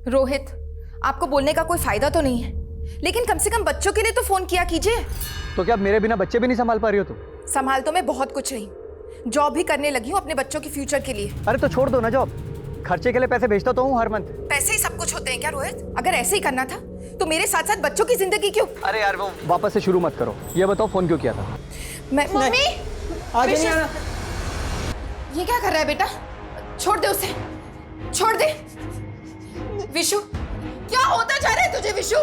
रोहित, आपको बोलने का कोई फायदा तो नहीं है, लेकिन कम से कम बच्चों के लिए तो फोन किया कीजिए। तो क्या मेरे बिना बच्चे भी नहीं संभाल पा रही हो तुम? संभाल तो मैं बहुत कुछ रही, जॉब भी करने लगी हूँ अपने बच्चों के फ्यूचर के लिए। अरे तो छोड़ दो ना जॉब, खर्चे के लिए पैसे भेजता तो हूँ हर मंथ। पैसे ही सब कुछ होते हैं क्या रोहित? अगर ऐसे ही करना था तो मेरे साथ साथ बच्चों की जिंदगी क्यों? अरे यार वो वापस से शुरू मत करो, ये बताओ फोन क्यों किया था? मैं मम्मी, आगे नहीं आना। ये क्या कर रहा है बेटा? छोड़ दे उसे, छोड़ दे। विशु, क्या होता जा रहा है तुझे? विशु,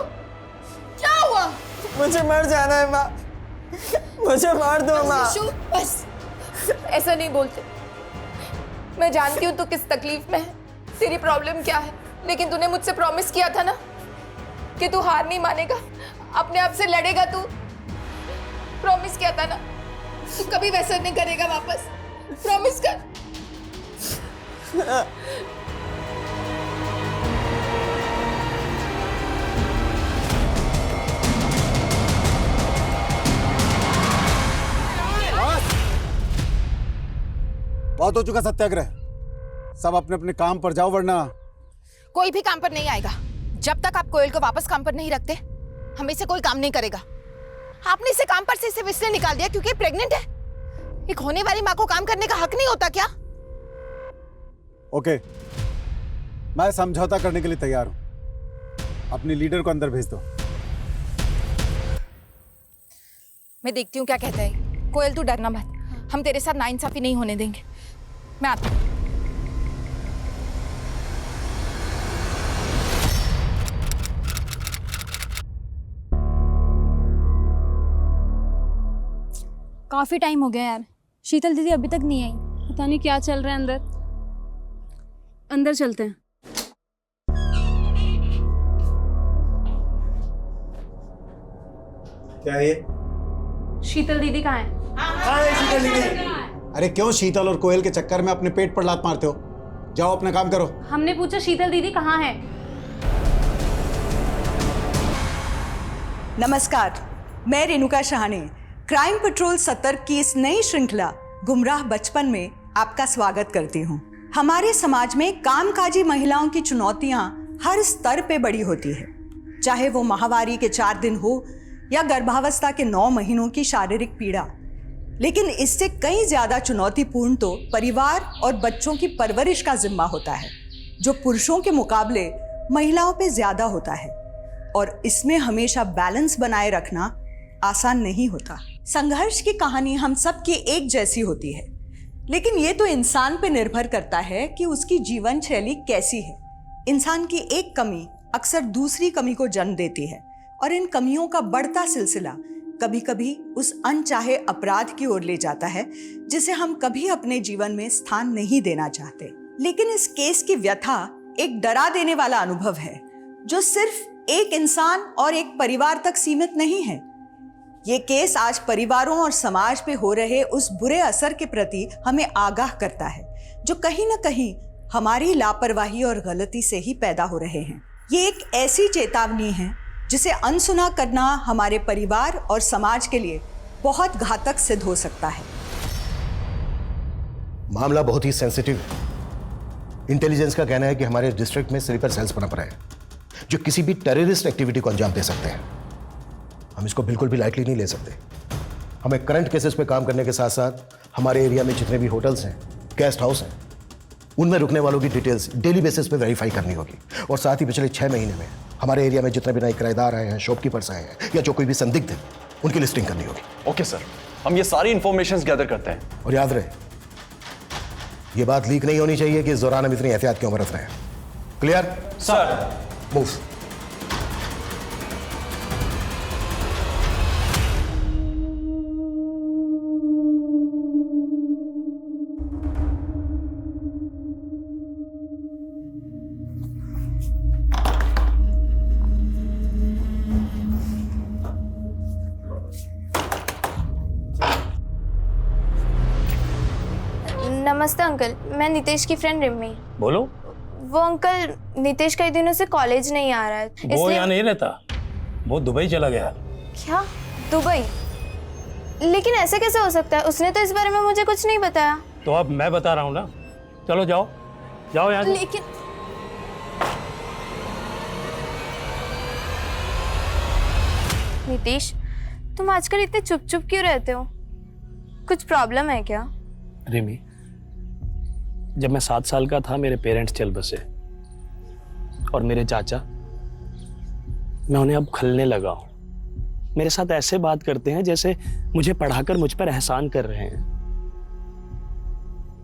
क्या हुआ? मुझे मर जाना है माँ, मुझे मार दो माँ। विशु बस, ऐसा नहीं बोलते। मैं जानती हूँ तू किस तकलीफ में है, तेरी प्रॉब्लम क्या है, लेकिन तूने मुझसे प्रॉमिस किया था ना कि तू हार नहीं मानेगा, अपने आप से लड़ेगा। तू प्रॉमिस किया था ना, तू कभी वैसा नहीं करेगा वापस। प्रॉमिस कर। बहुत हो चुका सत्याग्रह, सब अपने अपने काम पर जाओ वरना। कोई भी काम पर नहीं आएगा जब तक आप कोयल को वापस काम पर नहीं रखते। हमें से कोई काम नहीं करेगा। आपने इसे काम पर से सिर्फ इसलिए निकाल दिया क्योंकि प्रेग्नेंट है। एक होने वाली माँ को काम करने का हक नहीं होता क्या? ओके, मैं समझौता करने के लिए तैयार हूं। अपनी लीडर को अंदर भेज दो। मैं देखती हूँ क्या कहता है। कोयल तू डरना मत, हम तेरे साथ नाइंसाफी नहीं होने देंगे। मैं आती हूँ। काफी टाइम हो गया यार, शीतल दीदी अभी तक नहीं आई। पता नहीं क्या चल रहा है अंदर। अंदर चलते हैं। क्या है ये? शीतल दीदी कहाँ है? शीतल दीदी। अरे क्यों शीतल और कोयल के चक्कर में अपने पेट पर लात मारते हो? जाओ अपना काम करो। हमने पूछा शीतल दीदी कहाँ है। नमस्कार, मैं रेणुका शहाणे क्राइम पेट्रोल सतर्क की इस नई श्रृंखला गुमराह बचपन में आपका स्वागत करती हूँ। हमारे समाज में कामकाजी महिलाओं की चुनौतियाँ हर स्तर पे बड़ी होती है, चाहे वो माहवारी के 4 दिन हो या गर्भावस्था के 9 महीनों की शारीरिक पीड़ा। लेकिन इससे कई ज्यादा चुनौतीपूर्ण तो परिवार और बच्चों की परवरिश का जिम्मा होता है, जो पुरुषों के मुकाबले महिलाओं पे ज्यादा होता है। और इसमें हमेशा बैलेंस बनाए रखना आसान नहीं होता। संघर्ष की कहानी हम सब की एक जैसी होती है, लेकिन ये तो इंसान पे निर्भर करता है कि उसकी जीवन शैली कैसी है। इंसान की एक कमी अक्सर दूसरी कमी को जन्म देती है, और इन कमियों का बढ़ता सिलसिला कभी कभी उस अनचाहे अपराध की ओर ले जाता है, जिसे हम कभी अपने जीवन में स्थान नहीं देना चाहते। लेकिन इस केस की व्यथा एक डरा देने वाला अनुभव है, जो सिर्फ एक इंसान और एक परिवार तक सीमित नहीं है। ये केस आज परिवारों और समाज पे हो रहे उस बुरे असर के प्रति हमें आगाह करता है, जो कहीं ना कहीं हमारी लापरवाही और गलती से ही पैदा हो रहे हैं। ये एक ऐसी चेतावनी है जिसे अनसुना करना हमारे परिवार और समाज के लिए बहुत घातक सिद्ध हो सकता है। मामला बहुत ही सेंसिटिव है। इंटेलिजेंस का कहना है कि हमारे डिस्ट्रिक्ट में स्लीपर सेल्स बना पड़ा है, जो किसी भी टेररिस्ट एक्टिविटी को अंजाम दे सकते हैं। हम इसको बिल्कुल भी लाइटली नहीं ले सकते। हमें करंट केसेस पे काम करने के साथ साथ हमारे एरिया में जितने भी होटल्स हैं, गेस्ट हाउस हैं, उनमें रुकने वालों की डिटेल्स डेली बेसिस पे वेरीफाई करनी होगी। और साथ ही पिछले 6 महीने में हमारे एरिया में जितने भी नए किराएदार आए हैं, शॉपकीपर्स आए हैं, या जो कोई भी संदिग्ध है, उनकी लिस्टिंग करनी होगी। ओके सर, हम ये सारी इंफॉर्मेशन गैदर करते हैं। और याद रहे, ये बात लीक नहीं होनी चाहिए कि इस दौरान हम इतनी एहतियात क्यों बरत रहे हैं। Clear sir? मूव। नमस्ते अंकल, मैं नितेश की फ्रेंड रिम्मी। बोलो। वो अंकल, नितेश कई दिनों से कॉलेज नहीं आ रहा है, वो यहाँ नहीं रहता, वो दुबई चला गया। क्या? दुबई? लेकिन ऐसे कैसे हो सकता है? उसने तो इस बारे में मुझे कुछ नहीं बताया। तो अब मैं बता रहा हूँ ना। चलो जाओ, जाओ यहाँ से। लेकिन नीतीश, तुम आजकल इतने चुप चुप क्यों रहते हो? कुछ प्रॉब्लम है क्या? रिमी, जब मैं 7 साल का था मेरे पेरेंट्स चल बसे और मेरे चाचा, मैं उन्हें अब खलने लगा हूं। मेरे साथ ऐसे बात करते हैं जैसे मुझे पढ़ाकर मुझ पर एहसान कर रहे हैं।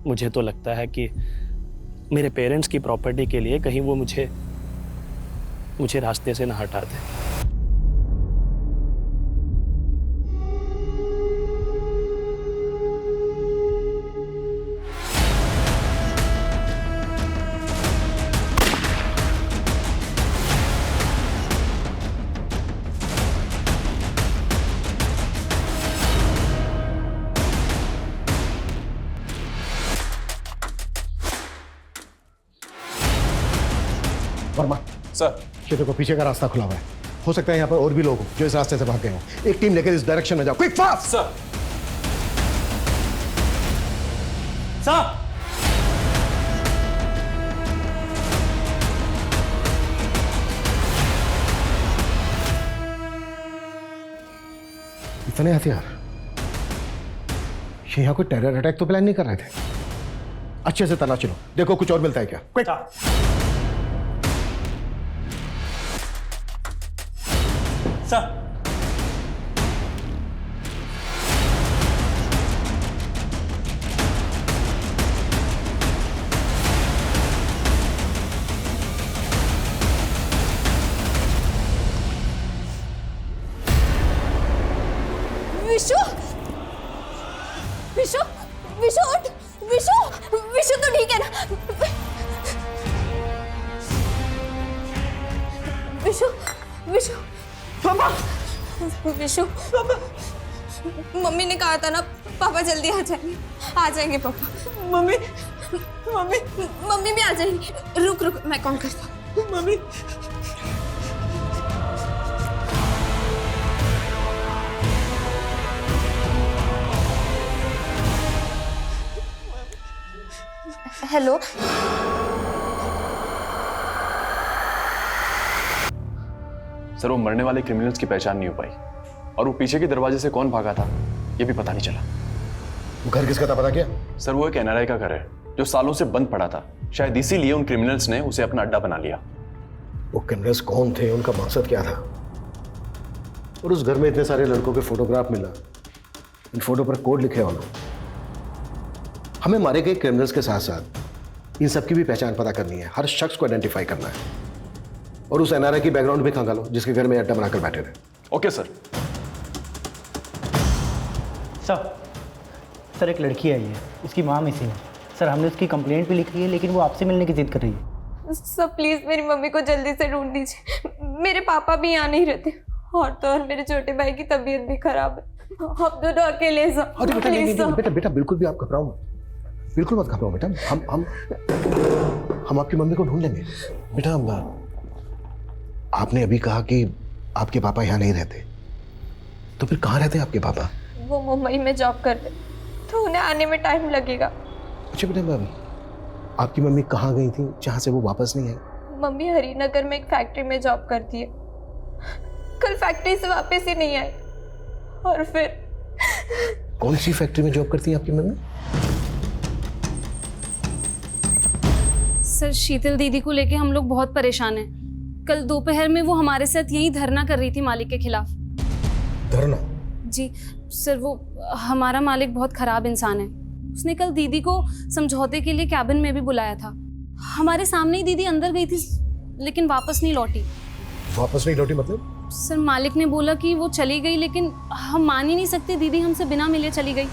मुझे तो लगता है कि मेरे पेरेंट्स की प्रॉपर्टी के लिए कहीं वो मुझे रास्ते से ना हटा दे। वर्मा सर, ये देखो पीछे का रास्ता खुला हुआ है। हो सकता है यहाँ पर और भी लोग हो जो इस रास्ते से भाग गए हो। एक टीम लेकर इस डायरेक्शन में जाओ, क्विक फास्ट। सर। इतने हथियार, ये यहाँ कोई टेरर अटैक तो प्लान नहीं कर रहे थे। अच्छे से तलाश लो, देखो कुछ और मिलता है क्या। क्विक। सर, विशु, विशु, विशु उठ, विशु, विशु तो ठीक है ना? विशु, विशु, पापा, विशु, पापा, मम्मी ने कहा था ना पापा जल्दी आ जाएंगे पापा। मम्मी, मम्मी, मम्मी भी आ जाएंगी। रुक रुक, मैं कॉल करता हूँ। मम्मी, हेलो, सर, वो मरने वाले क्रिमिनल्स की पहचान नहीं हो पाई और वो पीछे के दरवाजे से कौन भागा था ये भी पता नहीं चला। वो घर किसका था पता क्या? सर, वो एक एनआरआई का घर है जो सालों से बंद पड़ा था। शायद इसीलिए उन क्रिमिनल्स ने उसे अपना अड्डा बना लिया। वो क्रिमिनल्स कौन थे, उनका मकसद क्या था? और उस घर में इतने सारे लड़कों के फोटोग्राफ मिला, इन फोटो पर कोड लिखे होना। हमें मारे गए क्रिमिनल्स के साथ साथ इन सबकी भी पहचान पता करनी है, हर शख्स को आइडेंटिफाई करना है और उस एनआरआई की बैकग्राउंड भी खंगालो जिसके घर में अड्डा बनाकर बैठे थे। Okay sir. सर एक लड़की आई है, इसकी माँ मिसिंग है। सर हमने उसकी कंप्लेंट भी लिखी है लेकिन वो आपसे मिलने की जिद कर रही है। सर प्लीज मेरी मम्मी को जल्दी से ढूंढ दीजिए। मेरे पापा भी यहाँ नहीं रहते और तो और मेरे छोटे भाई की तबीयत भी खराब है। आप दोनों अकेले सर। अरे बेटा नहीं, नहीं, बेटा बेटा बिल्कुल भी आप घबराओ मत, बिल्कुल मत घबराओ बेटा। हम आपकी मम्मी को ढूंढ लेंगे। बेटा आपने अभी कहा कि आपके पापा यहाँ नहीं रहते, तो फिर कहाँ रहते हैं आपके पापा? वो मुंबई में जॉब करते, तो उन्हें आने में टाइम लगेगा। अच्छा बेटा, आपकी मम्मी कहाँ गई थी जहाँ से वो वापस नहीं आई? मम्मी हरिनगर में एक फैक्ट्री में जॉब करती है। कल फैक्ट्री से वापस ही नहीं आई और फिर। कौन सी फैक्ट्री में जॉब करती है आपकी मम्मी? सर शीतल दीदी को लेके हम लोग बहुत परेशान हैं। कल दोपहर में वो हमारे साथ यही धरना कर रही थी मालिक के खिलाफ। धरना? जी सर, वो हमारा मालिक बहुत खराब इंसान है। उसने कल दीदी को समझौते के लिए कैबिन में भी बुलाया था। हमारे सामने ही दीदी अंदर गई थी लेकिन वापस नहीं लौटी। वापस नहीं लौटी मतलब? सर मालिक ने बोला कि वो चली गई, लेकिन हम मान ही नहीं सकते, दीदी हमसे बिना मिले चली गई।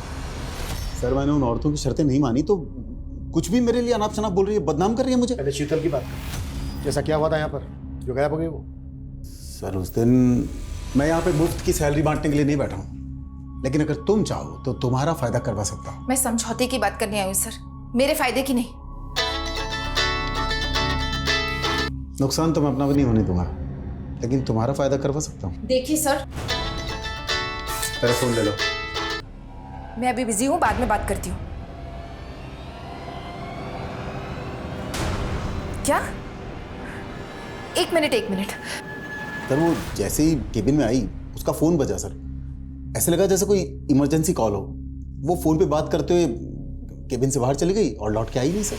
सर मैंने उन औरतों की शर्तें नहीं मानी तो कुछ भी मेरे लिए अनाप शनाप बोल रही है, बदनाम कर रही है मुझे। पहले शीतल की बात कर, जैसा क्या हुआ था यहाँ पर जो गायब हो गई वो? सर उस दिन मैं यहाँ पे मुफ्त की सैलरी बांटने के लिए नहीं बैठा हूँ, लेकिन अगर तुम चाहो तो तुम्हारा फायदा करवा सकता हूँ। मैं समझौते की बात करने आई हूँ सर, मेरे फायदे की नहीं। नुकसान तो मैं अपना भी नहीं होने दूंगा, लेकिन तुम्हारा फायदा करवा सकता हूँ। देखिए सर, तेरा फोन ले लो। मैं अभी बिजी हूँ, बाद में बात करती हूँ। क्या? एक मिनट। सर वो जैसे ही केबिन में आई उसका फ़ोन बजा सर। ऐसे लगा जैसे कोई इमरजेंसी कॉल हो। वो फ़ोन पे बात करते हुए केबिन से बाहर चली गई और लौट के आई नहीं सर।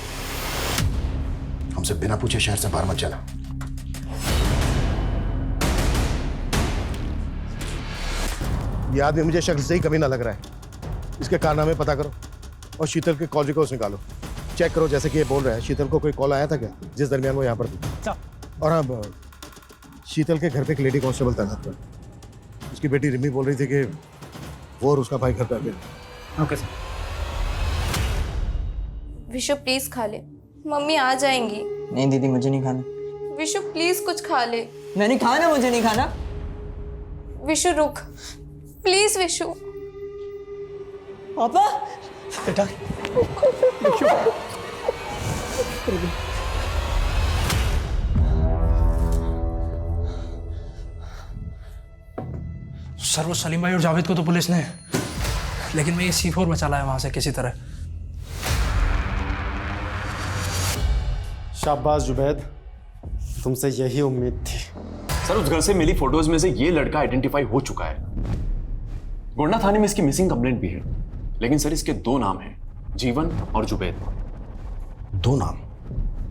हमसे बिना पूछे शहर से बाहर मत जाना। ये आदमी मुझे शक्ल से ही कमीना लग रहा है। इसके कारनामे पता करो और शीतल के कॉल रिकॉर्ड्स निकालो। चेक करो जैसे कि ये बोल रहा है। शीतल को कोई कॉल आया था क्या जिस दरमियान वो यहाँ पर थी? और हाँ, शीतल के घर पे एक लेडी कांस्टेबल तैनात कर। उसकी बेटी रिमी बोल रही थी कि वो और उसका भाई घर पे आ गया। Okay sir. विशु प्लीज खा ले, मम्मी आ जाएंगी। नहीं दीदी, मुझे नहीं खाना। विशु प्लीज कुछ खा ले। मैंने खाना, मुझे नहीं खाना। विशु रुक प्लीज। विशु पापा बेटा सर वो सलीम भाई और जावेद को तो पुलिस ने, लेकिन मैं ये C4 बचा लाया वहां से किसी तरह। शाबाश जुबैद, तुमसे यही उम्मीद थी। सर उस घर से मिली फोटोज में से ये लड़का आइडेंटिफाई हो चुका है। गोंडा थाने में इसकी मिसिंग कंप्लेंट भी है, लेकिन सर इसके 2 नाम हैं, जीवन और जुबैद। 2 नाम?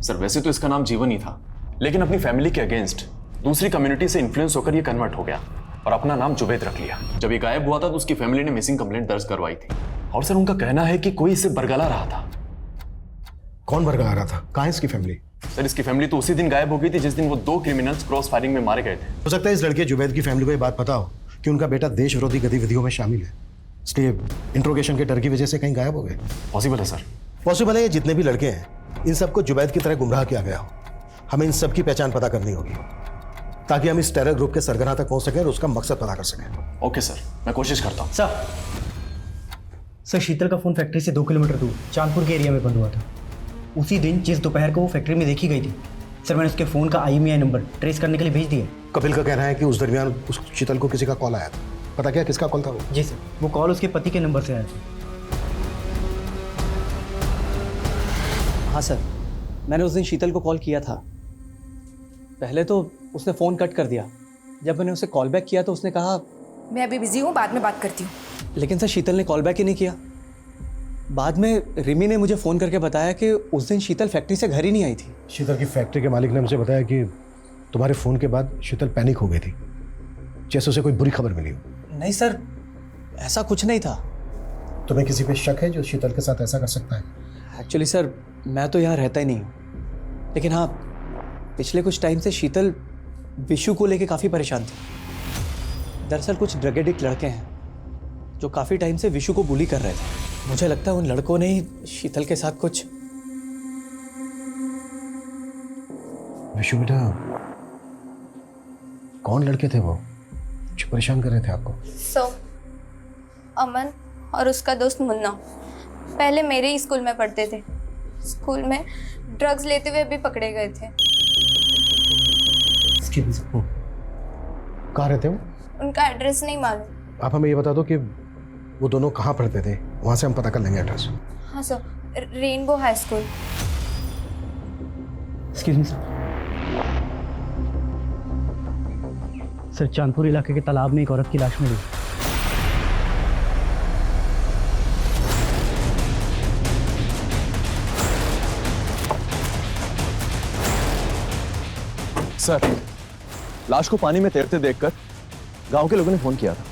सर वैसे तो इसका नाम जीवन ही था, लेकिन अपनी फैमिली के अगेंस्ट दूसरी कम्युनिटी से इन्फ्लुएंस होकर ये कन्वर्ट हो गया और अपना नाम जुबैद रख लिया। जब ये गायब हुआ था तो उसकी फैमिली ने मिसिंग कंप्लेंट दर्ज करवाई थी और सर उनका कहना है कि कोई इसे बरगला रहा था। कौन बरगला रहा था? कहाँ है इसकी फैमिली? सर इसकी फैमिली तो उसी दिन गायब हो गई थी जिस दिन वो 2 क्रिमिनल्स क्रॉस फायरिंग में मारे गए थे। हो सकता है इस लड़के जुबैद की फैमिली को ये बात पता हो कि उनका बेटा देश विरोधी गतिविधियों में शामिल है, इसलिए इंट्रोगेशन के डर की वजह से कहीं गायब हो गए। पॉसिबल है सर। पॉसिबल है ये जितने भी लड़के हैं इन सबको जुबैद की तरह गुमराह किया गया हो। हमें इन सब की पहचान पता करनी होगी ताकि हम इस टेरर ग्रुप के सरगना तक पहुंच सकें और उसका मकसद पता कर सकें। ओके सर, मैं कोशिश करता हूँ। सर शीतल का फ़ोन फैक्ट्री से 2 किलोमीटर दूर चांदपुर के एरिया में बंद हुआ था। उसी दिन जिस दोपहर को वो फैक्ट्री में देखी गई थी, सर मैंने उसके फ़ोन का IMEI नंबर ट्रेस करने के लिए भेज दिया। कपिल का कहना है कि उस दरमियान उस शीतल को किसी का कॉल आया था। पता क्या किसका कॉल था वो? जी सर, वो कॉल उसके पति के नंबर से आया था। हाँ सर, मैंने उस दिन शीतल को कॉल किया था। पहले तो उसने फ़ोन कट कर दिया। जब मैंने उसे कॉल बैक किया तो उसने कहा मैं अभी बिजी हूँ, बाद में बात करती हूँ। लेकिन सर शीतल ने कॉल बैक ही नहीं किया। बाद में रिमी ने मुझे फ़ोन करके बताया कि उस दिन शीतल फैक्ट्री से घर ही नहीं आई थी। शीतल की फैक्ट्री के मालिक ने मुझे बताया कि तुम्हारे फ़ोन के बाद शीतल पैनिक हो गई थी, जैसे उसे कोई बुरी खबर मिली हो। नहीं सर, ऐसा कुछ नहीं था। तुम्हें किसी पे शक है जो शीतल के साथ ऐसा कर सकता है? एक्चुअली सर मैं तो यहाँ रहता ही नहीं हूँ, लेकिन हाँ पिछले कुछ टाइम से शीतल विशु को लेके काफ़ी परेशान थी। दरअसल कुछ ड्रग एडिक्ट लड़के हैं जो काफ़ी टाइम से विशु को बुली कर रहे थे। मुझे लगता है उन लड़कों ने ही शीतल के साथ कुछ। विशु बेटा, कौन लड़के थे वो जो परेशान कर रहे थे आपको? अमन और उसका दोस्त मुन्ना पहले मेरे ही स्कूल में पढ़ते थे। स्कूल में ड्रग्स लेते हुए भी पकड़े गए थे। कहाँ रहते हो? उनका एड्रेस नहीं मालूम। आप हमें ये बता दो कि वो दोनों कहाँ पढ़ते थे, वहाँ से हम पता कर लेंगे एड्रेस। हाँ sir, rainbow high school. Excuse me sir, Chandpur इलाके के तालाब में एक औरत की लाश मिली। सर लाश को पानी में तैरते देखकर गांव के लोगों ने फोन किया था।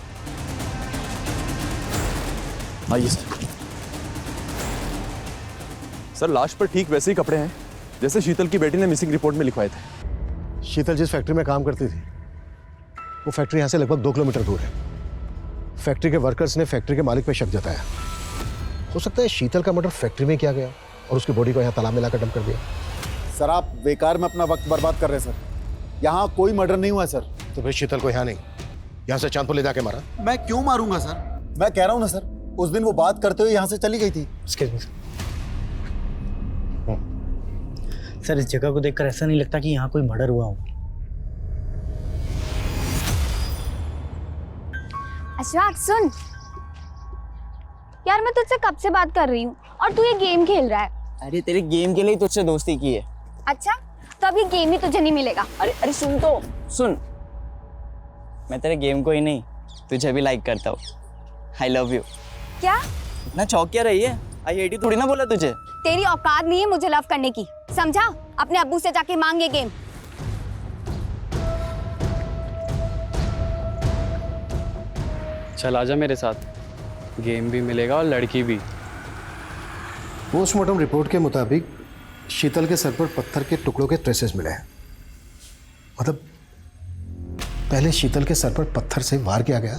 आइए सर, लाश पर ठीक वैसे ही कपड़े हैं जैसे शीतल की बेटी ने मिसिंग रिपोर्ट में लिखवाए थे। शीतल जिस फैक्ट्री में काम करती थी वो फैक्ट्री यहाँ से लगभग 2 किलोमीटर दूर है। फैक्ट्री के वर्कर्स ने फैक्ट्री के मालिक पे शक जताया। हो सकता है शीतल का मर्डर फैक्ट्री में किया गया और उसकी बॉडी को यहाँ तालाब में लाकर डंप कर दिया। सर आप बेकार में अपना वक्त बर्बाद कर रहे हैं सर। यहाँ कोई मर्डर नहीं हुआ सर। तो फिर शीतल को यहाँ नहीं, यहाँ से चांदपुर ले जाके मारा? मैं क्यों मारूंगा सर? मैं कह रहा हूँ ना सर, उस दिन वो बात करते हुए यहाँ से चली गई थी। सर इस जगह को देखकर ऐसा नहीं लगता कि यहाँ कोई मर्डर हुआ हो। अशफाक सुन यार, मैं तुझसे कब से बात कर रही हूँ और तू ये गेम खेल रहा है। अरे तेरे गेम के लिए तुझसे दोस्ती की है। अच्छा तो अब ये गेम ही तुझे नहीं मिलेगा। अरे सुन तो सुन, मैं तेरे गेम को ही नहीं तुझे भी लाइक करता हूँ। I love you. क्या? इतना चौक क्या रही है? आई हेट यू थोड़ी ना बोला तुझे। तेरी औकात नहीं है मुझे लव करने की, समझा? अपने अब्बू से जाके मांग ये गेम। चल आजा मेरे साथ, गेम भी मिलेगा और लड़की भी। पोस्टमार्टम रिपोर्ट के मुताबिक शीतल के सर पर पत्थर के टुकड़ों के ट्रेसेस मिले हैं। मतलब पहले शीतल के सर पर पत्थर से वार किया गया।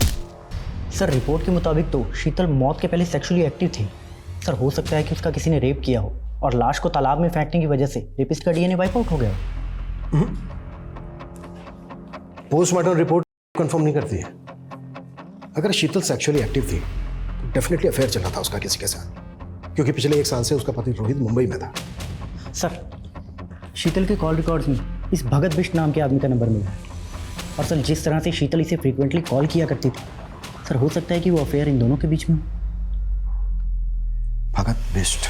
सर रिपोर्ट के मुताबिक तो शीतल मौत के पहले सेक्सुअली एक्टिव थी। सर हो सकता है कि उसका किसी ने रेप किया हो और लाश को तालाब में फेंकने की वजह से रेपिस्ट का डीएनए वाइप आउट हो गया। पोस्टमार्टम रिपोर्ट कंफर्म नहीं करती है। अगर शीतल सेक्सुअली एक्टिव थी तो डेफिनेटली अफेयर चल रहा था उसका किसी के साथ, क्योंकि पिछले 1 साल से उसका पति रोहित मुंबई में था। सर शीतल के कॉल रिकॉर्ड्स में इस भगत बिष्ट नाम के आदमी का नंबर मिला है। और सर जिस तरह से शीतल इसे फ्रीक्वेंटली कॉल किया करती थी, सर हो सकता है कि वो अफेयर इन दोनों के बीच में हो। भगत बिष्ट।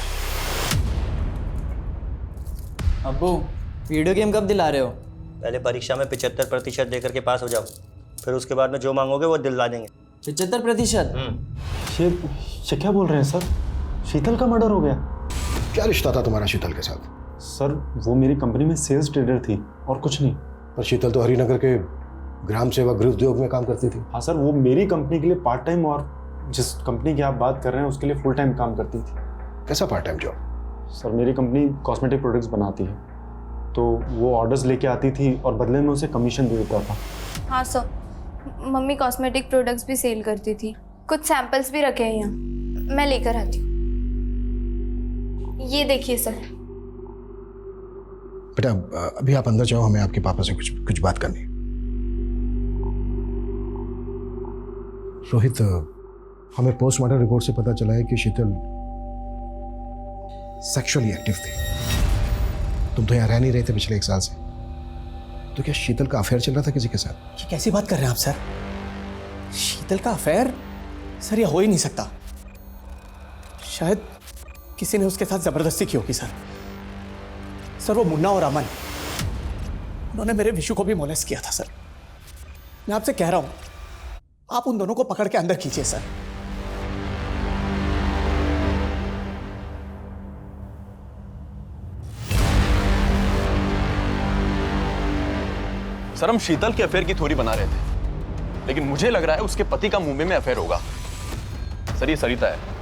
अब्बू वीडियो गेम कब दिला रहे हो? पहले परीक्षा में 75% देकर के पास हो जाओ, फिर उसके बाद में जो मांगोगे वो दिलवा देंगे। 75%? ये क्या बोल रहे हैं सर? शीतल का मर्डर हो गया? क्या रिश्ता था तुम्हारा शीतल के साथ? सर वो मेरी कंपनी में सेल्स ट्रेडर थी और कुछ नहीं। पर शीतल तो हरिनगर के ग्राम सेवा गृह उद्योग में काम करती थी। हाँ सर, वो मेरी कंपनी के लिए पार्ट टाइम और जिस कंपनी की आप बात कर रहे हैं उसके लिए फुल टाइम काम करती थी। कैसा पार्ट टाइम जॉब? सर मेरी कंपनी कॉस्मेटिक प्रोडक्ट्स बनाती है, तो वो ऑर्डर्स लेके आती थी और बदले में उसे कमीशन दे देता था। हाँ सर, मम्मी कॉस्मेटिक प्रोडक्ट्स भी सेल करती थी। कुछ सैंपल्स भी रखे हैं यहाँ, मैं लेकर आती हूँ। ये देखिए सर। बेटा अभी आप अंदर जाओ, हमें आपके पापा से कुछ बात करनी है। रोहित, हमें पोस्टमार्टम रिपोर्ट से पता चला है कि शीतल सेक्सुअली एक्टिव थी। तुम तो यहाँ रह नहीं रहे थे पिछले 1 साल से, तो क्या शीतल का अफेयर चल रहा था किसी के साथ? ये कैसी बात कर रहे हैं आप सर? शीतल का अफेयर? सर ये हो ही नहीं सकता। शायद किसी ने उसके साथ जबरदस्ती की होगी सर। सर वो मुन्ना और अमन, उन्होंने मेरे विशु को भी मोलेस्ट किया था सर। मैं आपसे कह रहा हूं, आप उन दोनों को पकड़ के अंदर कीजिए सर। सर हम शीतल के अफेयर की थ्योरी बना रहे थे, लेकिन मुझे लग रहा है उसके पति का मुंबई में अफेयर होगा। सर ये सरिता है,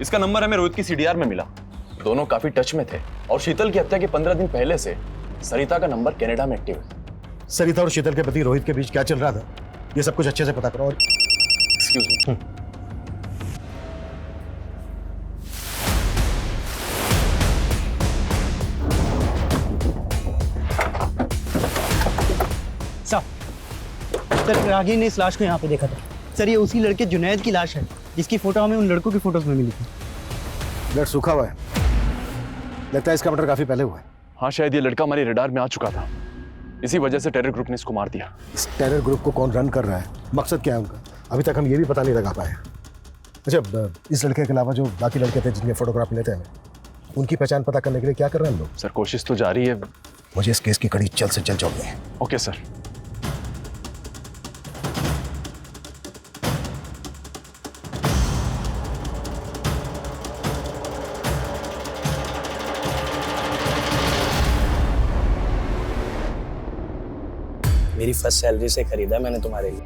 इसका नंबर हमें रोहित की सीडीआर में मिला। दोनों काफी टच में थे और शीतल की हत्या के 15 दिन पहले से सरिता का नंबर कनाडा में एक्टिव है। सरिता और शीतल के पति रोहित के बीच क्या चल रहा था, ये सब कुछ अच्छे से पता करो। और एक्सक्यूज मी। सर रागी ने इस लाश को यहाँ पे देखा था। सर ये उसी लड़के जुनैद की लाश है जिसकी फोटो हमें उन लड़कों की फोटोज में मिली थी। ब्लड सूखा हुआ है, लगता है इसका मर्डर काफी पहले हुआ है। हाँ शायद ये लड़का हमारे रडार में आ चुका था, इसी वजह से टेरर ग्रुप ने इसको मार दिया। इस टेरर ग्रुप को कौन रन कर रहा है, मकसद क्या है उनका, अभी तक हम ये भी पता नहीं लगा पाए। अच्छा, इस लड़के के अलावा जो बाकी लड़के थे जिनके फोटोग्राफ लेते हैं, उनकी पहचान पता करने के लिए क्या कर रहे हैं हम लोग? सर कोशिश तो जारी है। मुझे इस केस की कड़ी जल्द से जल्द जोड़नी है। Okay sir. मेरी फर्स्ट सैलरी से खरीदा मैंने तुम्हारे लिए।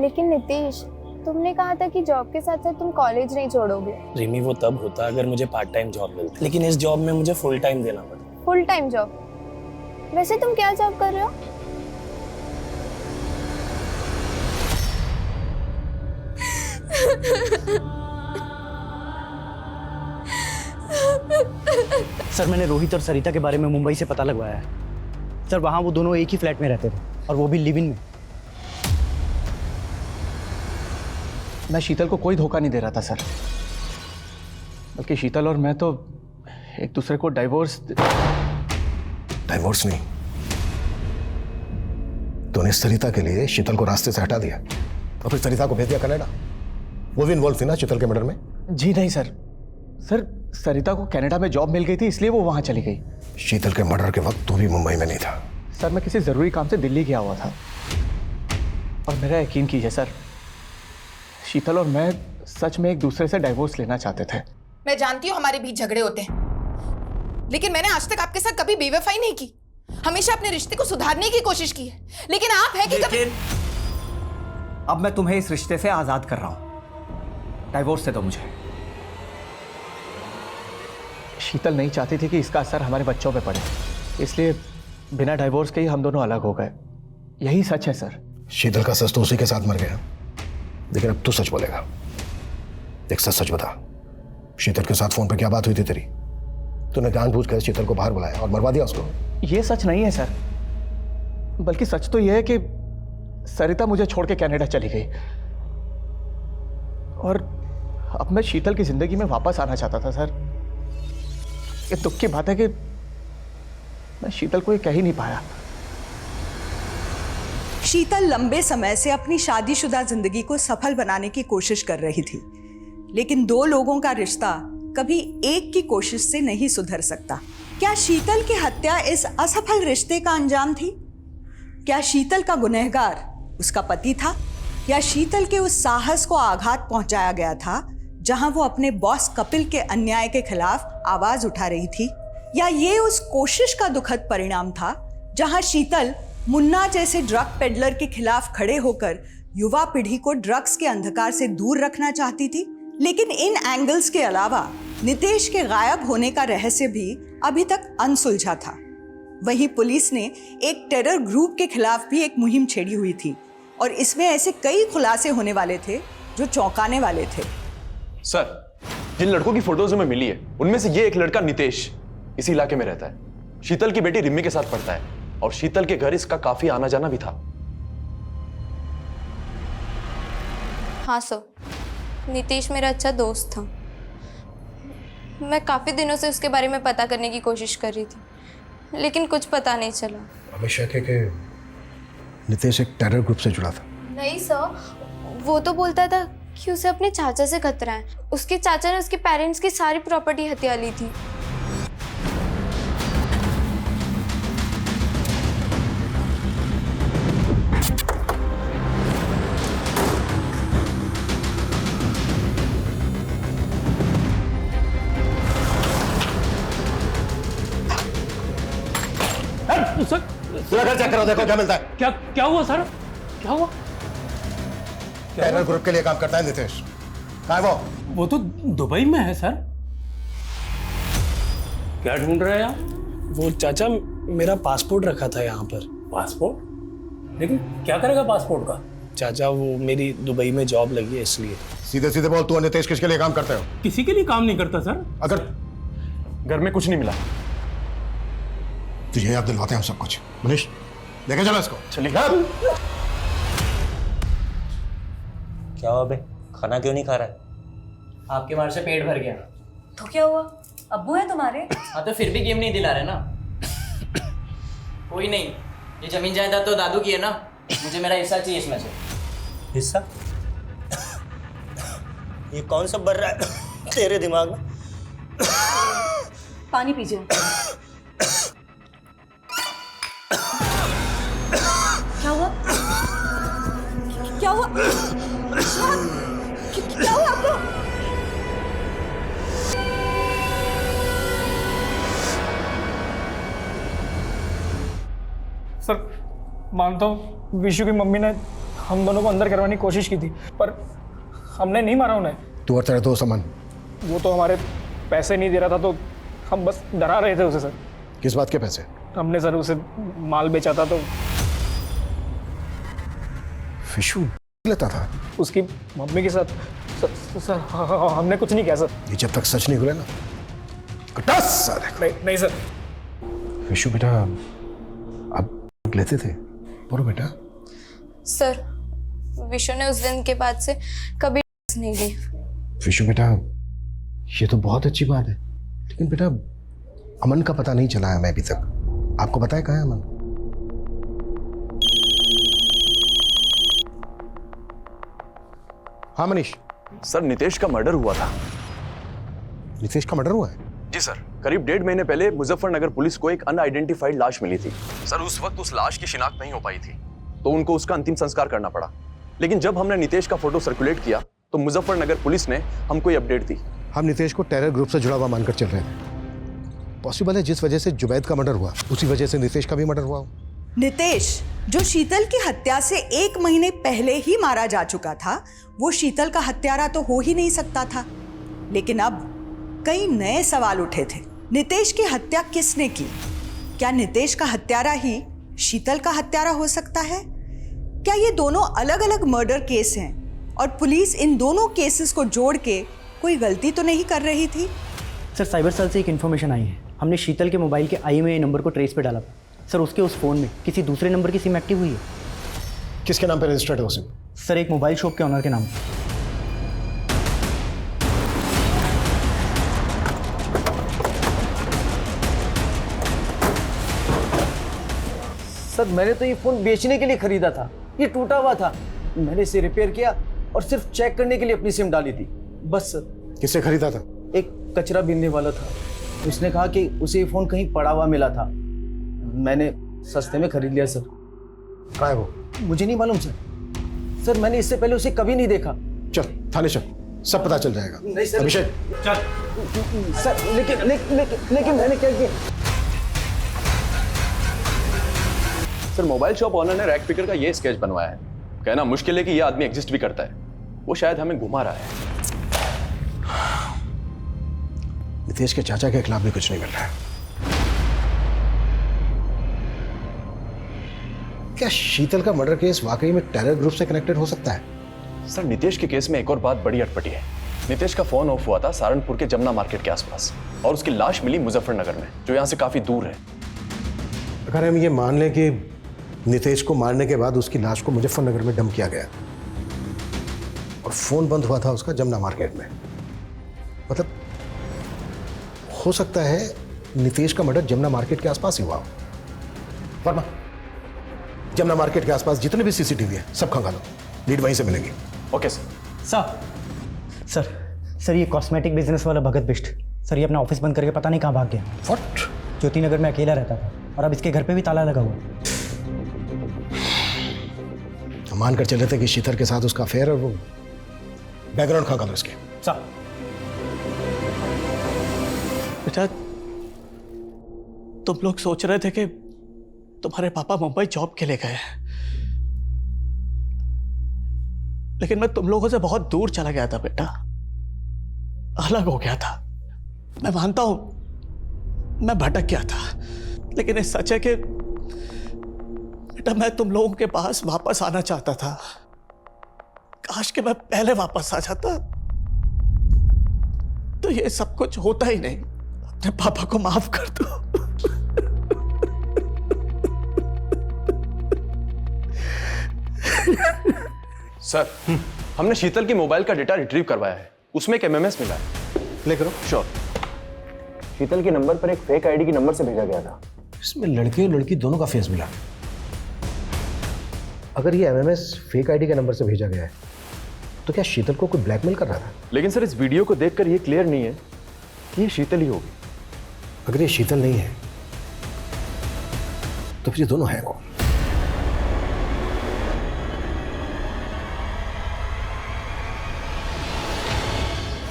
लेकिन नितीश, तुमने कहा था कि जॉब के साथ साथ तुम कॉलेज नहीं छोड़ोगे। रिमी वो तब होता अगर मुझे पार्ट टाइम जॉब मिलती, लेकिन इस जॉब में मुझे फुल टाइम देना पड़ता। Full time job? वैसे तुम क्या जॉब कर रहे हो? सर मैंने रोहित और सरिता के बारे में मुंबई से पता लगवाया है। सर वहाँ वो दोनों एक ही फ्लैट में रहते थे और वो भी लिव इन में। मैं शीतल को कोई धोखा नहीं दे रहा था सर, बल्कि शीतल और मैं तो एक दूसरे को डाइवोर्स नहीं, तूने सरिता के लिए शीतल को रास्ते से हटा दिया और फिर सरिता को भेज दिया कनाडा। वो भी इन्वॉल्व थी ना शीतल के मर्डर में? जी नहीं सर, सरिता को कनाडा में जॉब मिल गई थी इसलिए वो वहां चली गई। शीतल के मर्डर के वक्त तू भी मुंबई में नहीं था। सर मैं किसी ज़रूरी काम से दिल्ली गया हुआ था और मेरा यकीन कीजिए सर, शीतल और मैं सच में एक दूसरे से डाइवोर्स लेना चाहते थे। मैं जानती हूँ हमारे बीच झगड़े होते हैं, लेकिन मैंने आज तक आपके साथ कभी बेवफाई नहीं की। हमेशा अपने रिश्ते को सुधारने की कोशिश की है, लेकिन आप है कि कभी... अब मैं तुम्हें इस रिश्ते से आजाद कर रहा हूं, डाइवोर्स दे दो मुझे। शीतल नहीं चाहती थी कि इसका असर हमारे बच्चों पे पड़े, इसलिए बिना डाइवोर्स के ही हम दोनों अलग हो गए। यही सच है सर। शीतल का सच तो उसी के साथ मर गया, लेकिन अब तू सच बोलेगा। एक सच सच बता, शीतल के साथ फोन पर क्या बात हुई थी तेरी? तूने जानबूझकर शीतल को बाहर बुलाया और मरवा दिया उसको? ये सच नहीं है सर, बल्कि सच तो यह है कि सरिता मुझे छोड़ के कनाडा चली गई और अब मैं शीतल की जिंदगी में वापस आना चाहता था सर। ये दुख की बात है कि मैं शीतल को ये कह ही नहीं पाया। शीतल लंबे समय से अपनी शादीशुदा जिंदगी को सफल बनाने की कोशिश कर रही थी, लेकिन दो लोगों का रिश्ता कभी एक की कोशिश से नहीं सुधर सकता। क्या शीतल की हत्या इस असफल रिश्ते का अंजाम थी? क्या शीतल का गुनहगार उसका पति था, या शीतल के उस साहस को आघात पहुंचाया गया था जहां वो अपने बॉस कपिल के अन्याय के खिलाफ आवाज उठा रही थी, या ये उस कोशिश का दुखद परिणाम था जहां शीतल मुन्ना जैसे ड्रग पेडलर के खिलाफ खड़े होकर युवा पीढ़ी को ड्रग्स के अंधकार से दूर रखना चाहती थी। लेकिन इन एंगल्स के अलावा नितेश के गायब होने का रहस्य भी अभी तक अनसुलझा था। वहीं पुलिस ने एक टेरर ग्रुप के खिलाफ भी एक मुहिम छेड़ी हुई थी और इसमें ऐसे कई खुलासे होने वाले थे जो चौंकाने वाले थे। सर, जिन लड़कों की फोटोज में मिली है उनमें से ये एक लड़का नितेश इसी इलाके में रहता है। शीतल की बेटी रिम्मी के साथ पढ़ता है और शीतल के घर इसका काफी आना जाना भी था। हाँ सर, नितेश मेरा अच्छा दोस्त था। मैं काफ़ी दिनों से उसके बारे में पता करने की कोशिश कर रही थी, लेकिन कुछ पता नहीं चला। हमें शक है कि नितेश एक टेरर ग्रुप से जुड़ा था। नहीं सर, वो तो बोलता था कि उसे अपने चाचा से खतरा है। उसके चाचा ने उसके पेरेंट्स की सारी प्रॉपर्टी हथिया ली थी। सर, पूरा घर चेक करो, देखो क्या मिलता है। क्या हुआ सर? क्या हुआ? टेरर ग्रुप के लिए काम करता है नितेश। कहाँ है वो? वो तो दुबई में है सर। क्या ढूंढ रहे हैं आप? वो चाचा, मेरा पासपोर्ट रखा था यहाँ पर। पासपोर्ट? लेकिन क्या करेगा पासपोर्ट का? चाचा, वो मेरी दुबई में जॉब लगी है इसलिए। सीधे सीधे बोल, तू और नितेश किसके लिए काम करते हो? किसी के लिए काम नहीं करता सर। अगर घर में कुछ नहीं मिला, तुझे याद दिलवाते हैं हम सब कुछ। मनीष, लेके चलो इसको। चलिए। क्या हुआ बे, खाना क्यों नहीं खा रहा है? आपके मार से पेट भर गया। तो क्या हुआ, अब्बू है तुम्हारे? हाँ तो फिर भी गेम नहीं दिला रहे ना। कोई नहीं, ये जमीन जायदाद तो दादू की है ना, मुझे मेरा हिस्सा चाहिए इसमें से। हिस्सा? ये कौन सा बढ़ रहा है तेरे दिमाग में? पानी पीजिए। क्या हुआ? क्या हुआ? क्या हुआ आपको? सर, मानता हूँ विशु की मम्मी ने हम दोनों को अंदर करवाने की कोशिश की थी, पर हमने नहीं मारा उन्हें। तू और तेरे दोस्त अमन? वो तो हमारे पैसे नहीं दे रहा था, तो हम बस डरा रहे थे उसे सर। किस बात के पैसे? हमने सर उसे माल बेचा था, तो विशु लेता था उसकी मम्मी के साथ। सर हमने कुछ नहीं किया सर। ये जब तक सच नहीं खुले ना, कटास नहीं सर। विशु बेटा, आप लेते थे? बोलो बेटा। सर, विशु ने उस दिन के बाद से कभी नहीं ली। विशु बेटा, ये तो बहुत अच्छी बात है, लेकिन बेटा अमन का पता नहीं चला है हमें अभी तक। आपको पता है कहाँ है अमन? हाँ मनीष। सर, नितेश का मर्डर हुआ था। नितेश का मर्डर हुआ है? जी सर, करीब 1.5 महीने पहले मुजफ्फरनगर पुलिस को एक अनआइडेंटिफाइड लाश मिली थी। सर उस वक्त उस लाश की शिनाख्त नहीं हो पाई थी, तो उनको उसका अंतिम संस्कार करना पड़ा। लेकिन जब हमने नितेश का फोटो सर्कुलेट किया तो मुजफ्फरनगर पुलिस ने हमको ये अपडेट दी। हम नितेश को टेरर ग्रुप से जुड़ा हुआ मानकर चल रहे थे। पॉसिबल है जिस वजह से जुबैद का मर्डर हुआ उसी वजह से नितेश का भी मर्डर हुआ हो। नितेश जो शीतल की हत्या से 1 महीने पहले ही मारा जा चुका था, वो शीतल का हत्यारा तो हो ही नहीं सकता था। लेकिन अब कई नए सवाल उठे थे। नितेश की हत्या किसने की? क्या नितेश का हत्यारा ही शीतल का हत्यारा हो सकता है? क्या ये दोनों अलग अलग मर्डर केस हैं और पुलिस इन दोनों केसेस को जोड़ के कोई गलती तो नहीं कर रही थी? सर साइबर सेल से एक इन्फॉर्मेशन आई है। हमने शीतल के मोबाइल के IMEI नंबर को ट्रेस पे डाला। सर उसके उस फ़ोन में किसी दूसरे नंबर की सिम एक्टिव हुई है। किसके नाम पर रजिस्टर्ड है वो सिम? सर एक मोबाइल शॉप के ऑनर के नाम। सर मैंने तो ये फ़ोन बेचने के लिए ख़रीदा था, ये टूटा हुआ था। मैंने इसे रिपेयर किया और सिर्फ चेक करने के लिए अपनी सिम डाली थी, बस सर। किससे खरीदा था? एक कचरा बीनने वाला था, उसने कहा कि उसे ये फ़ोन कहीं पड़ा हुआ मिला था। मैंने सस्ते में खरीद लिया सर। कहाँ है वो? मुझे नहीं मालूम सर। सर मैंने इससे पहले उसे कभी नहीं देखा। चल थाने चल, सब पता चल जाएगा। नहीं सर। अभिषेक चल। सर लेकिन मैंने क्या किया? सर मोबाइल शॉप ऑनर ने रैक पिकर का ये स्केच बनवाया है। कहना मुश्किल है कि ये आदमी एग्जिस्ट भी करता है। वो शायद हमें घुमा रहा है। नितेश के चाचा के खिलाफ भी कुछ नहीं मिल रहा है। क्या शीतल का मर्डर केस वाकई में टेरर ग्रुप से कनेक्टेड हो सकता है? सर नितेश के केस में एक और बात बड़ी अटपटी है। नितेश का फोन ऑफ हुआ था सहारनपुर के जमुना मार्केट के आसपास और उसकी लाश मिली मुजफ्फरनगर में, जो यहाँ से काफी दूर है। अगर हम ये मान लें कि नितेश को मारने के बाद उसकी लाश को मुजफ्फरनगर में डंप किया गया और फोन बंद हुआ था उसका जमुना मार्केट में, मतलब हो सकता है नितेश का मर्डर जमुना मार्केट के आसपास ही हुआ हो। वर्मा, जमुना मार्केट के आसपास जितने भी CCTV है सब खंगालो, लीड वहीं से मिलेगी। Okay sir. सर ये कॉस्मेटिक बिजनेस वाला भगत बिष्ट, सर ये अपना ऑफिस बंद करके पता नहीं कहाँ भाग गया। व्हाट? ज्योति नगर में अकेला रहता था और अब इसके घर पे भी ताला लगा हुआ। हम मान कर चले थे कि शीतल के साथ उसका अफेयर और वो बैकग्राउंड खंगालो इसके। सर बेटा तुम लोग सोच रहे थे कि तुम्हारे पापा मुंबई जॉब के लिए गए, लेकिन मैं तुम लोगों से बहुत दूर चला गया था बेटा, अलग हो गया था। मैं मानता हूं मैं भटक गया था, लेकिन ये सच है कि बेटा मैं तुम लोगों के पास वापस आना चाहता था। काश कि मैं पहले वापस आ जाता तो ये सब कुछ होता ही नहीं। अपने पापा को माफ कर दो। सर हमने शीतल की मोबाइल का डेटा रिट्रीव करवाया है, उसमें एक MMS मिला है। प्ले करो। श्योर। शीतल के नंबर पर एक फेक ID के नंबर से भेजा गया था। इसमें लड़के और लड़की दोनों का फेस मिला। अगर ये MMS फेक ID के नंबर से भेजा गया है तो क्या शीतल को कोई ब्लैकमेल कर रहा था? लेकिन सर इस वीडियो को देखकर ये क्लियर नहीं है कि ये शीतल ही होगी। अगर ये शीतल नहीं है तो फिर ये दोनों हैं कौन?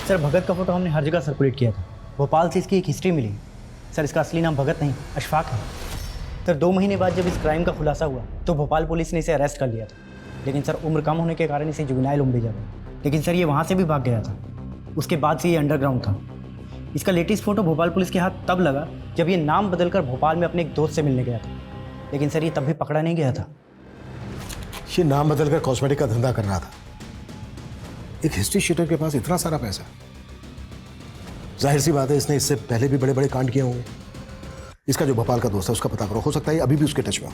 सर भगत का फोटो हमने हर जगह सर्कुलेट किया था। भोपाल से इसकी एक हिस्ट्री मिली। सर इसका असली नाम भगत नहीं अशफाक है। सर 2 महीने बाद जब इस क्राइम का खुलासा हुआ तो भोपाल पुलिस ने इसे अरेस्ट कर लिया था, लेकिन सर उम्र कम होने के कारण इसे जुवेनाइल होम भेजा गया। लेकिन सर ये वहाँ से भी भाग गया था। उसके बाद से ये अंडरग्राउंड था। इसका लेटेस्ट फोटो भोपाल पुलिस के हाथ तब लगा जब ये नाम बदलकर भोपाल में अपने एक दोस्त से मिलने गया था, लेकिन सर ये तब भी पकड़ा नहीं गया था। ये नाम बदलकर कॉस्मेटिक का धंधा कर रहा था। एक हिस्ट्री शीटर के पास इतना सारा पैसा, जाहिर सी बात है इसने इससे पहले भी बड़े बड़े कांड किए होंगे। इसका जो भोपाल का दोस्त है उसका पता करो, हो सकता है अभी भी उसके टच में हो।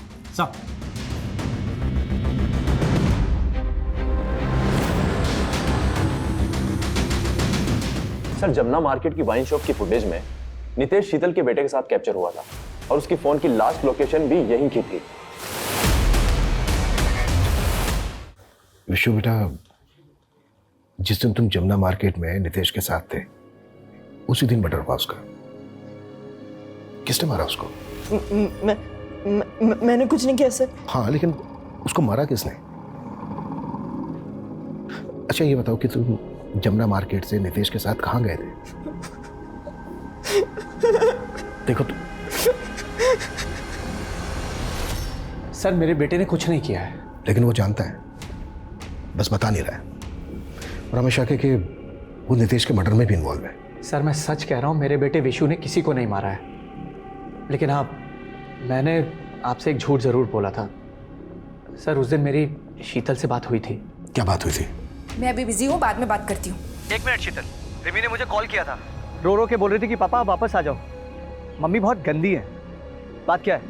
सर जमुना मार्केट की वाइन शॉप की फुटेज में नितेश शीतल के बेटे के साथ कैप्चर हुआ था और उसकी फोन की लास्ट लोकेशन भी यहीं की थी। विशु बेटा, जिस दिन तुम जमुना मार्केट में नितेश के साथ थे उसी दिन मर्डर हुआ उसका। किसने मारा उसको? मैंने कुछ नहीं किया सर। हाँ, लेकिन उसको मारा किसने? अच्छा ये बताओ कि तुम जमुना मार्केट से नितेश के साथ कहाँ गए थे? देखो तुम। सर मेरे बेटे ने कुछ नहीं किया है। लेकिन वो जानता है, बस बता नहीं रहा है। और हमें शक है कि वो नितेश के मर्डर में भी इन्वॉल्व है। सर मैं सच कह रहा हूँ, मेरे बेटे विशु ने किसी को नहीं मारा है। लेकिन हाँ, मैंने आपसे एक झूठ जरूर बोला था। सर उस दिन मेरी शीतल से बात हुई थी। क्या बात हुई थी? मैं अभी बिजी हूँ, बाद में बात करती हूँ। 1 मिनट शीतल, रिमी ने मुझे कॉल किया था। रो रो के बोल रही थी कि पापा आप वापस आ जाओ, मम्मी बहुत गंदी है। बात क्या है?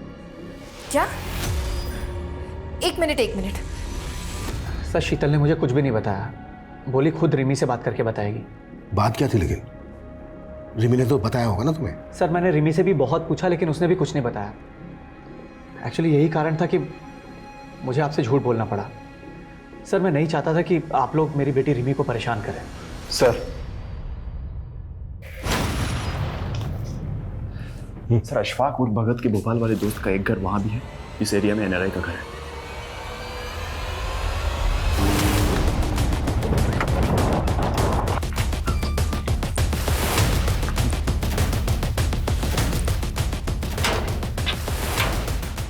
क्या? एक मिनट। सर शीतल ने मुझे कुछ भी नहीं बताया, बोली खुद रिमी से बात करके बताएगी। बात क्या थी लेकिन? रिमी ने तो बताया होगा ना तुम्हें? सर मैंने रिमी से भी बहुत पूछा लेकिन उसने भी कुछ नहीं बताया। एक्चुअली यही कारण था कि मुझे आपसे झूठ बोलना पड़ा। सर मैं नहीं चाहता था कि आप लोग मेरी बेटी रिमी को परेशान करें। सर सर अशफाक और भगत के भोपाल वाले दोस्त का एक घर वहां भी है। इस एरिया में एनआरआई का घर है।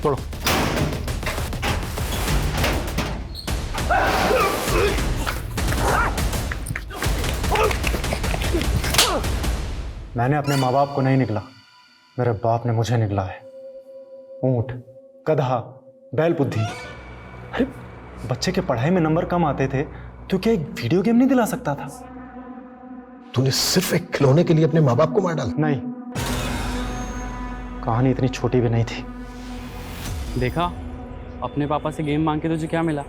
तोड़ो। मैंने अपने माँ बाप को नहीं निकला, मेरे बाप ने मुझे निकला है। ऊंट, गधा, बैल बुद्धि। अरे बच्चे के पढ़ाई में नंबर कम आते थे तो क्या एक वीडियो गेम नहीं दिला सकता था? तूने सिर्फ एक खिलौने के लिए अपने माँ बाप को मार डाला? नहीं, कहानी इतनी छोटी भी नहीं थी। देखा, अपने पापा से गेम मांग के तुझे क्या मिला?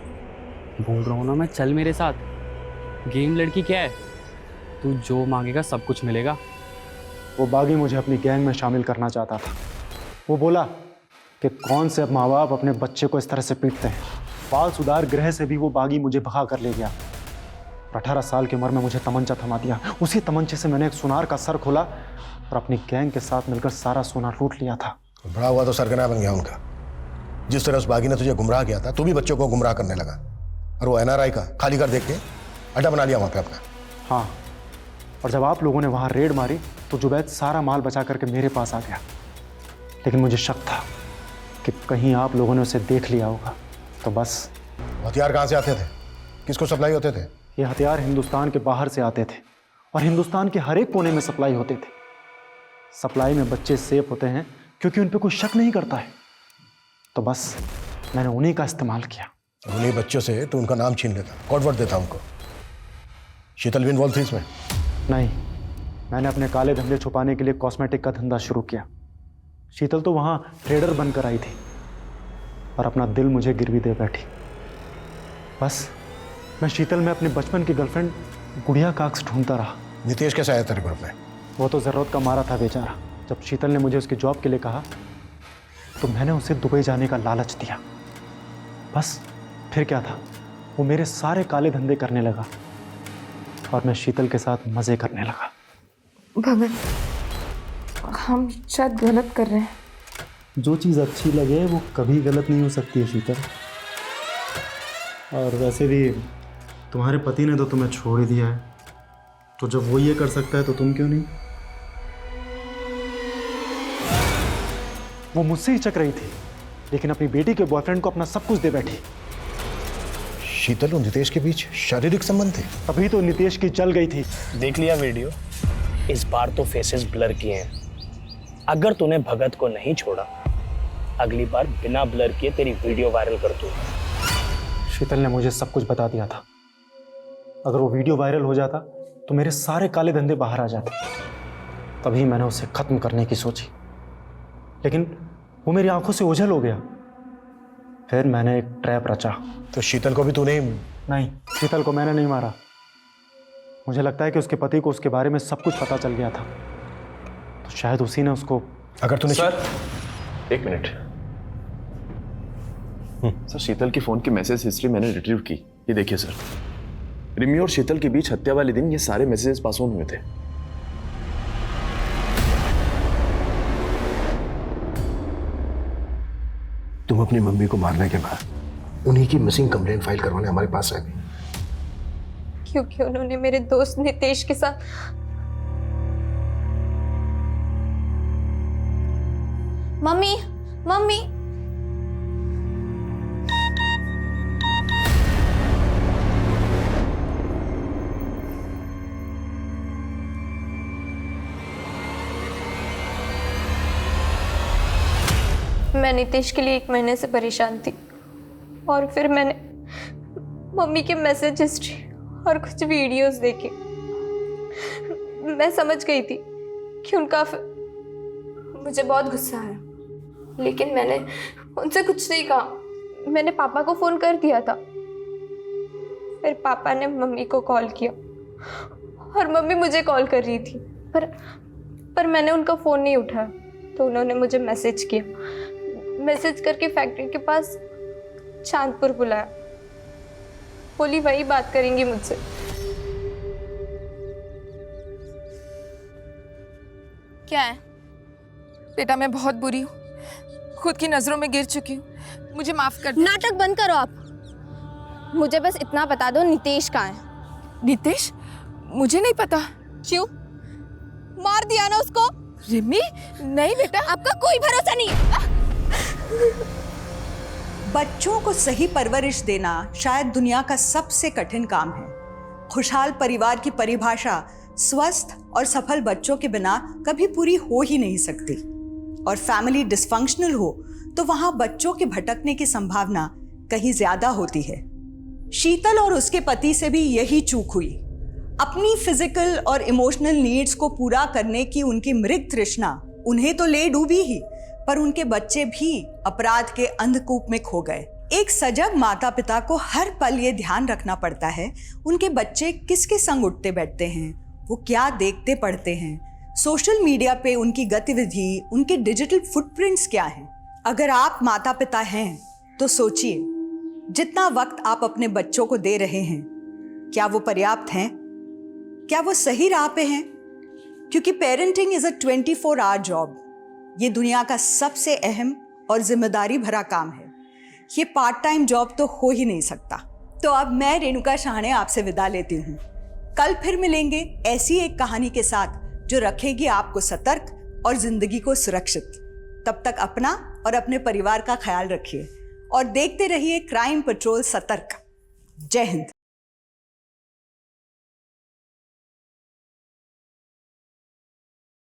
बोल रहा हूँ ना मैं, चल मेरे साथ। गेम लड़की क्या है, तू जो मांगेगा सब कुछ मिलेगा। वो बागी मुझे अपनी गैंग में शामिल करना चाहता था। वो बोला कि कौन से माँ बाप अपने बच्चे को इस तरह से पीटते हैं। बाल सुधार गृह से भी वो बागी मुझे भगा कर ले गया। 18 साल की उम्र में मुझे तमंचा थमा दिया। उसी तमंचे से मैंने एक सुनार का सर खोला और अपनी गैंग के साथ मिलकर सारा सोना लूट लिया था। बड़ा हुआ तो सरगना बन गया उनका। जिस तरह उस बागी ने तुझे गुमराह किया था, तू भी बच्चों को गुमराह करने लगा। और वो एनआरआई का खाली घर देख के अड्डा बना लिया वहाँ पे अपना। हाँ, और जब आप लोगों ने वहाँ रेड मारी तो जुबैद सारा माल बचा करके मेरे पास आ गया। लेकिन मुझे शक था कि कहीं आप लोगों ने उसे देख लिया होगा। तो बस। हथियार कहाँ से आते थे? किसको सप्लाई होते थे? ये हथियार हिंदुस्तान के बाहर से आते थे और हिंदुस्तान के हर एक कोने में सप्लाई होते थे। सप्लाई में बच्चे सेफ होते हैं क्योंकि उन पर कोई शक नहीं करता है। तो बस मैंने उन्हीं का इस्तेमाल किया। उन्हीं बच्चों से तो उनका नाम छीन लेता, कोड वर्ड देता उनको। शीतल भी इन्वॉल्व थी इसमें? नहीं, मैंने अपने काले धंधे छुपाने के लिए कॉस्मेटिक का धंधा शुरू किया। शीतल तो वहाँ ट्रेडर बनकर आई थी और अपना दिल मुझे गिरवी दे बैठी। बस मैं शीतल में अपने बचपन की गर्लफ्रेंड गुड़िया काक्स ढूंढता रहा। नितेश कैसे आया तेरे ग्रुप में? वो तो ज़रूरत का मारा था बेचारा। जब शीतल ने मुझे उसकी जॉब के लिए कहा तो मैंने उसे दुबई जाने का लालच दिया। बस फिर क्या था, वो मेरे सारे काले धंधे करने लगा और मैं शीतल के साथ मज़े करने लगा। भगत, हम शायद गलत कर रहे हैं। जो चीज़ अच्छी लगे वो कभी गलत नहीं हो सकती है शीतल। और वैसे भी तुम्हारे पति ने तो तुम्हें छोड़ ही दिया है, तो जब वो ये कर सकता है तो तुम क्यों नहीं? वो मुझसे ही चक रही थी लेकिन अपनी बेटी के बॉयफ्रेंड को अपना सब कुछ दे बैठी। शीतल और नितेश के बीच शारीरिक संबंध थे? अभी तो नितेश की चल गई थी। देख लिया वीडियो? इस बार तो फेसेस ब्लर किए हैं। अगर तूने भगत को नहीं छोड़ा, अगली बार बिना ब्लर किए तेरी वीडियो वायरल कर दूंगा। शीतल ने मुझे सब कुछ बता दिया था। अगर वो वीडियो वायरल हो जाता तो मेरे सारे काले धंधे बाहर आ जाते। तभी मैंने उसे खत्म करने की सोची, लेकिन वो मेरी आंखों से ओझल हो गया। फिर मैंने एक ट्रैप रचा। तो शीतल को भी तूने? नहीं, शीतल को मैंने नहीं मारा। मुझे लगता है कि उसके पति को उसके बारे में सब कुछ पता चल गया था, तो शायद उसी ने उसको। अगर तूने सर, एक मिनट। सर, शीतल की फोन की मैसेज हिस्ट्री मैंने रिट्रीव की। ये देखिए सर, रिमी और शीतल के बीच हत्या वाले दिन ये सारे मैसेजेस पास ऑन हुए थे। तुम अपनी मम्मी को मारने के बाद उन्हीं की मिसिंग कंप्लेंट फाइल करवाने हमारे पास आ गई। क्योंकि उन्होंने मेरे दोस्त नितेश के साथ मम्मी मम्मी मैं नितेश के लिए 1 महीने से परेशान थी और फिर मैंने मम्मी के मैसेज हिस्ट्री और कुछ वीडियोस देखे। मैं समझ गई थी कि उनका मुझे बहुत गुस्सा आया, लेकिन मैंने उनसे कुछ नहीं कहा। मैंने पापा को फ़ोन कर दिया था। फिर पापा ने मम्मी को कॉल किया और मम्मी मुझे कॉल कर रही थी, पर मैंने उनका फ़ोन नहीं उठाया। तो उन्होंने मुझे मैसेज किया, मैसेज करके फैक्ट्री के पास चांदपुर बुलाया। बोली वही बात करेंगी मुझसे। क्या है बेटा, मैं बहुत बुरी हूँ, खुद की नजरों में गिर चुकी हूँ, मुझे माफ कर दो। नाटक बंद करो आप। मुझे बस इतना बता दो, नितेश कहाँ है? नितेश? मुझे नहीं पता। क्यों? मार दिया ना उसको? रिमी नहीं बेटा, आपका कोई भरोसा नहीं। बच्चों को सही परवरिश देना शायद दुनिया का सबसे कठिन काम है। खुशहाल परिवार की परिभाषा स्वस्थ और सफल बच्चों के बिना कभी पूरी हो ही नहीं सकती। और फैमिली डिस्फंक्शनल हो तो वहां बच्चों के भटकने की संभावना कहीं ज्यादा होती है। शीतल और उसके पति से भी यही चूक हुई। अपनी फिजिकल और इमोशनल नीड्स को पूरा करने की उनकी मृग तृष्णा उन्हें तो ले डूबी ही, पर उनके बच्चे भी अपराध के अंधकूप में खो गए। एक सजग माता पिता को हर पल ये ध्यान रखना पड़ता है उनके बच्चे किसके संग उठते बैठते हैं, वो क्या देखते पढ़ते हैं, सोशल मीडिया पे उनकी गतिविधि, उनके डिजिटल फुटप्रिंट्स क्या हैं। अगर आप माता पिता हैं तो सोचिए, जितना वक्त आप अपने बच्चों को दे रहे हैं, क्या वो पर्याप्त हैं? क्या वो सही राह पे हैं? क्योंकि parenting is a 24 hour job. ये दुनिया का सबसे अहम और जिम्मेदारी भरा काम है। ये पार्ट टाइम जॉब तो हो ही नहीं सकता। तो अब मैं रेणुका शाहणे आपसे विदा लेती हूँ। कल फिर मिलेंगे ऐसी एक कहानी के साथ जो रखेगी आपको सतर्क और जिंदगी को सुरक्षित। तब तक अपना और अपने परिवार का ख्याल रखिए और देखते रहिए क्राइम पेट्रोल सतर्क। जय हिंद।